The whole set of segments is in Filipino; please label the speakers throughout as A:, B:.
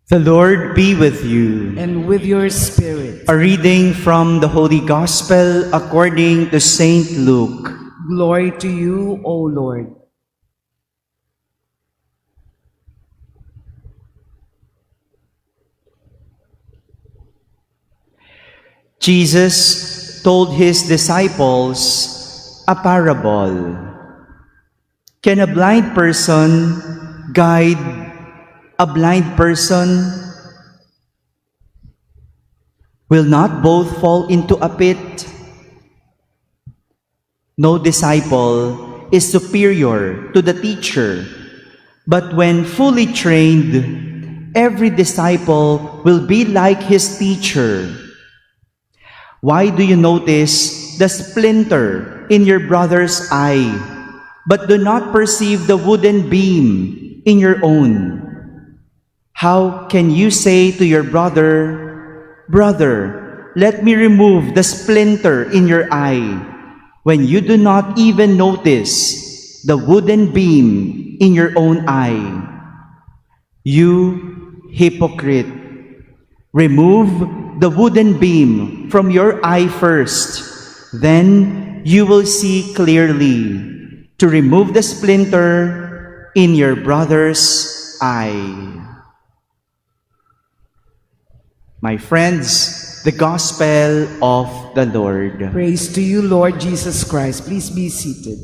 A: The Lord be with you.
B: And with your spirit.
A: A reading from the Holy Gospel according to Saint Luke.
B: Glory to you, O Lord.
A: Jesus told his disciples a parable. Can a blind person guide a blind person? Will not both fall into a pit? No disciple is superior to the teacher, but when fully trained, every disciple will be like his teacher. Why do you notice the splinter in your brother's eye, but do not perceive the wooden beam in your own? How can you say to your brother, "Brother, let me remove the splinter in your eye," when you do not even notice the wooden beam in your own eye? You hypocrite! Remove the wooden beam from your eye first, then you will see clearly to remove the splinter in your brother's eye. My friends, the Gospel of the Lord.
B: Praise to you, Lord Jesus Christ. Please be seated.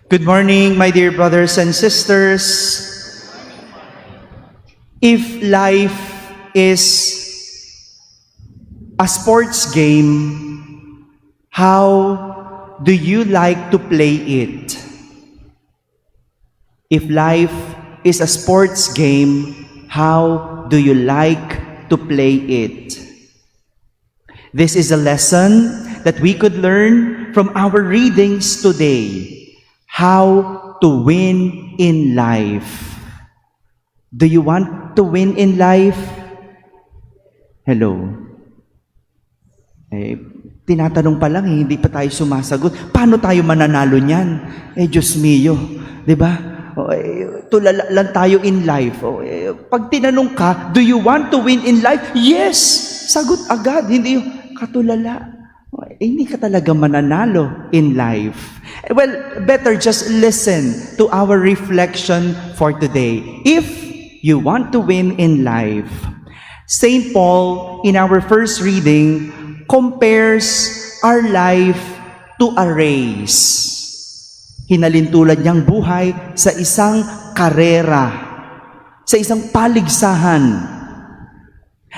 A: Good morning, my dear brothers and sisters. If life is a sports game, how do you like to play it? If life is a sports game, how do you like to play it? This is a lesson that we could learn from our readings today. How to win in life. Do you want to win in life? Hello? Tinatanong pa lang, hindi pa tayo sumasagot. Paano tayo mananalo niyan? Diyos mio, di ba? Tulala lang tayo in life. Pag tinanong ka, do you want to win in life? Yes! Sagot agad, hindi katulala. Hindi ka talaga mananalo in life. Well, better just listen to our reflection for today. If you want to win in life, St. Paul, in our first reading, compares our life to a race. Hinalintulad niyang buhay sa isang karera, sa isang paligsahan.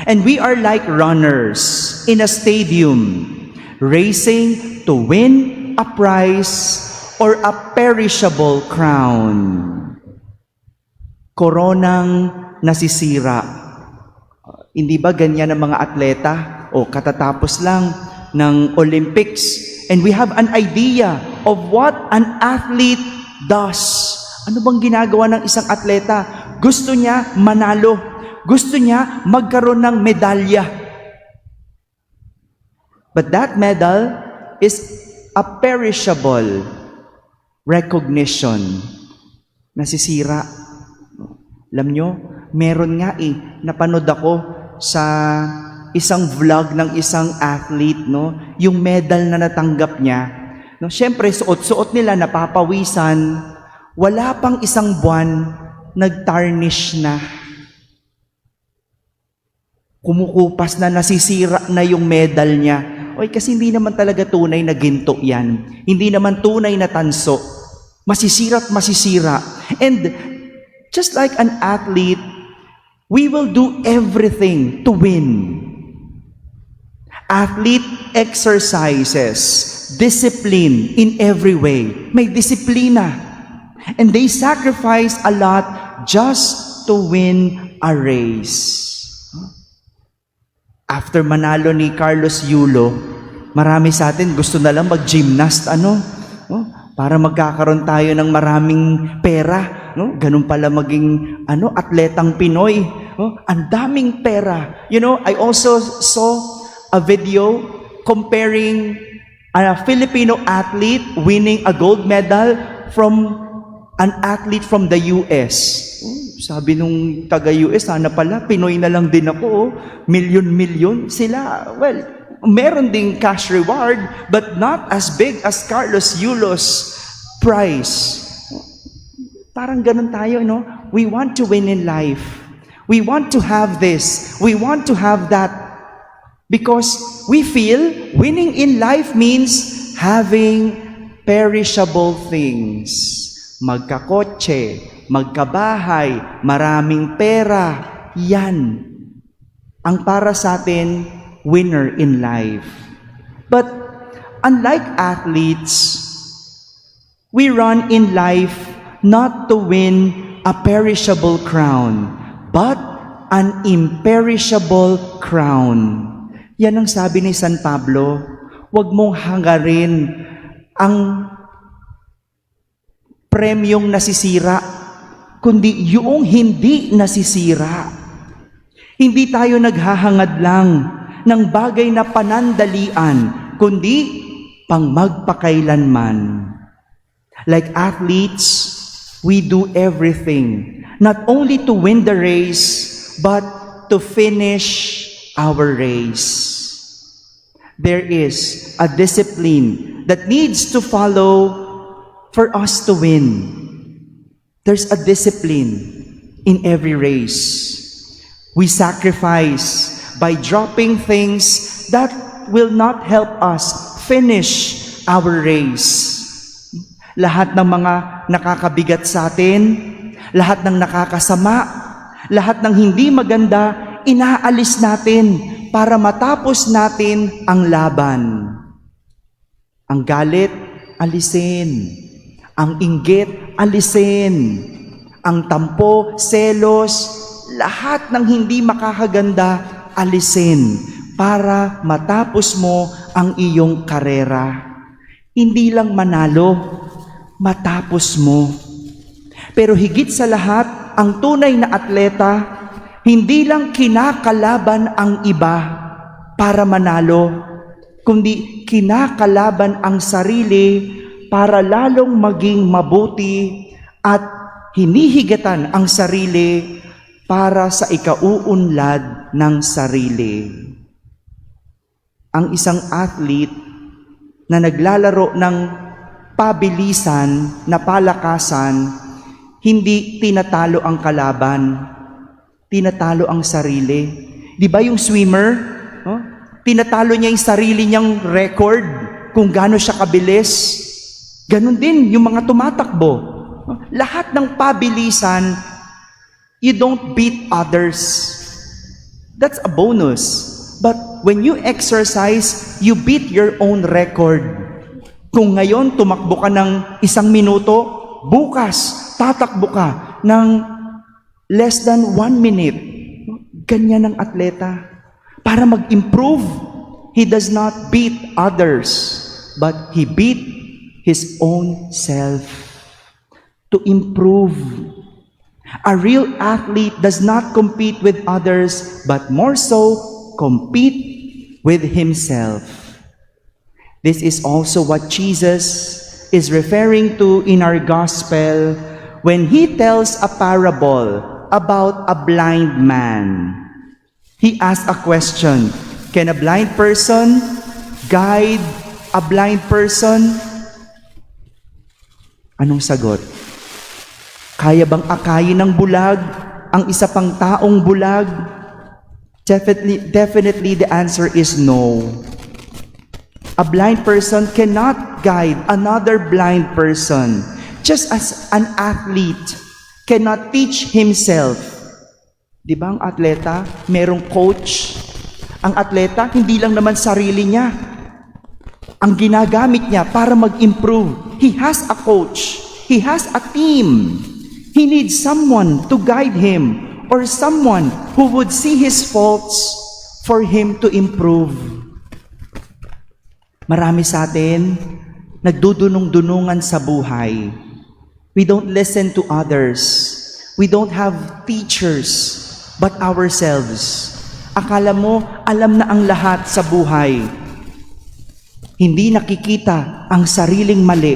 A: And we are like runners in a stadium, racing to win a prize or a perishable crown. Koronang nasisira. Hindi ba ganyan ang mga atleta? O katatapos lang ng Olympics. And we have an idea of what an athlete does. Ano bang ginagawa ng isang atleta? Gusto niya manalo. Gusto niya magkaroon ng medalya. But that medal is a perishable recognition. Nasisira. Alam nyo, meron nga napanood ako sa isang vlog ng isang athlete, no? Yung medal na natanggap niya. No? Siyempre, suot-suot nila, napapawisan. Wala pang isang buwan, nag-tarnish na. Kumukupas na, nasisira na yung medal niya. Kasi hindi naman talaga tunay na ginto yan. Hindi naman tunay na tanso. Masisira't masisira. And just like an athlete, we will do everything to win. Athlete exercises discipline in every way. May disiplina. And they sacrifice a lot just to win a race. After manalo ni Carlos Yulo, marami sa atin gusto na lang mag-gymnast, para magkakaroon tayo ng maraming pera, no? Ganun pala maging atletang Pinoy, ang daming pera. I also saw a video comparing a Filipino athlete winning a gold medal from an athlete from the US. Sabi nung taga-US, sana pala, Pinoy na lang din ako, oh. Milyon-milyon sila. Well, meron ding cash reward, but not as big as Carlos Yulo's prize. Parang ganun tayo, no? We want to win in life. We want to have this. We want to have that. Because we feel winning in life means having perishable things. Magkakotse, magkabahay, maraming pera. Yan ang para sa atin winner in life. But unlike athletes, we run in life not to win a perishable crown, but an imperishable crown. Yan ang sabi ni San Pablo, huwag mong hangarin ang premyong nasisira, kundi yung hindi nasisira. Hindi tayo naghahangad lang ng bagay na panandalian, kundi pang magpakailanman. Like athletes, we do everything, not only to win the race, but to finish our race. There is a discipline that needs to follow for us to win. There's a discipline in every race. We sacrifice by dropping things that will not help us finish our race. Lahat ng mga nakakabigat sa atin, lahat ng nakakasama, lahat ng hindi maganda, inaalis natin para matapos natin ang laban. Ang galit, alisin. Ang inggit, alisin. Ang tampo, selos, lahat ng hindi makakaganda, alisin para matapos mo ang iyong karera. Hindi lang manalo, matapos mo. Pero higit sa lahat, ang tunay na atleta, hindi lang kinakalaban ang iba para manalo, kundi kinakalaban ang sarili para lalong maging mabuti at hinihigatan ang sarili para sa ikauunlad ng sarili. Ang isang athlete na naglalaro ng pabilisan na palakasan, hindi tinatalo ang kalaban, tinatalo ang sarili. Di ba yung swimmer? Oh? Tinatalo niya yung sarili niyang record kung gaano siya kabilis. Ganon din yung mga tumatakbo. Oh? Lahat ng pabilisan, you don't beat others. That's a bonus. But when you exercise, you beat your own record. Kung ngayon tumakbo ka ng 1 minuto, bukas tatakbo ka ng less than 1 minute. Ganyan ang atleta. Para mag-improve, he does not beat others, but he beat his own self. To improve. A real athlete does not compete with others, but more so, compete with himself. This is also what Jesus is referring to in our gospel when he tells a parable about a blind man. He asks a question, can a blind person guide a blind person? Anong sagot? Kaya bang akayin ng bulag ang isa pang taong bulag? Definitely the answer is no. A blind person cannot guide another blind person, just as an athlete cannot teach himself. Di ba ang atleta, merong coach? Ang atleta, hindi lang naman sarili niya. Ang ginagamit niya para mag-improve. He has a coach. He has a team. He needs someone to guide him or someone who would see his faults for him to improve. Marami sa atin, nagdudunong-dunungan sa buhay. We don't listen to others. We don't have teachers, but ourselves. Akala mo, alam na ang lahat sa buhay. Hindi nakikita ang sariling mali,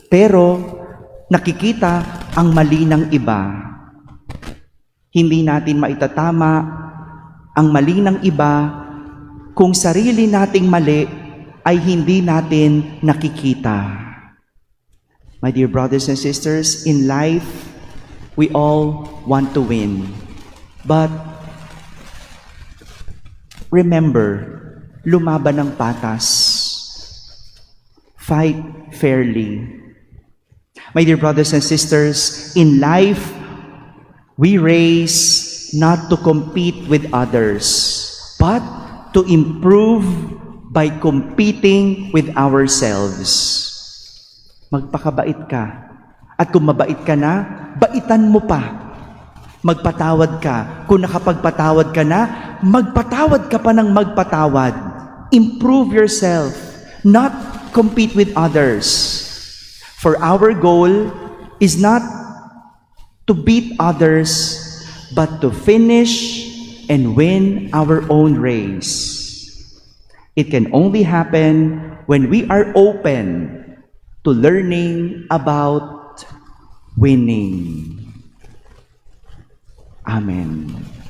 A: pero nakikita ang mali ng iba. Hindi natin maitatama ang mali ng iba kung sarili nating mali ay hindi natin nakikita. My dear brothers and sisters, in life, we all want to win. But remember, lumaban ng patas. Fight fairly. My dear brothers and sisters, in life, we race not to compete with others, but to improve by competing with ourselves. Magpakabait ka. At kung mabait ka na, baitan mo pa. Magpatawad ka. Kung nakapagpatawad ka na, magpatawad ka pa ng magpatawad. Improve yourself, not compete with others. For our goal is not to beat others, but to finish and win our own race. It can only happen when we are open to learning about winning. Amen.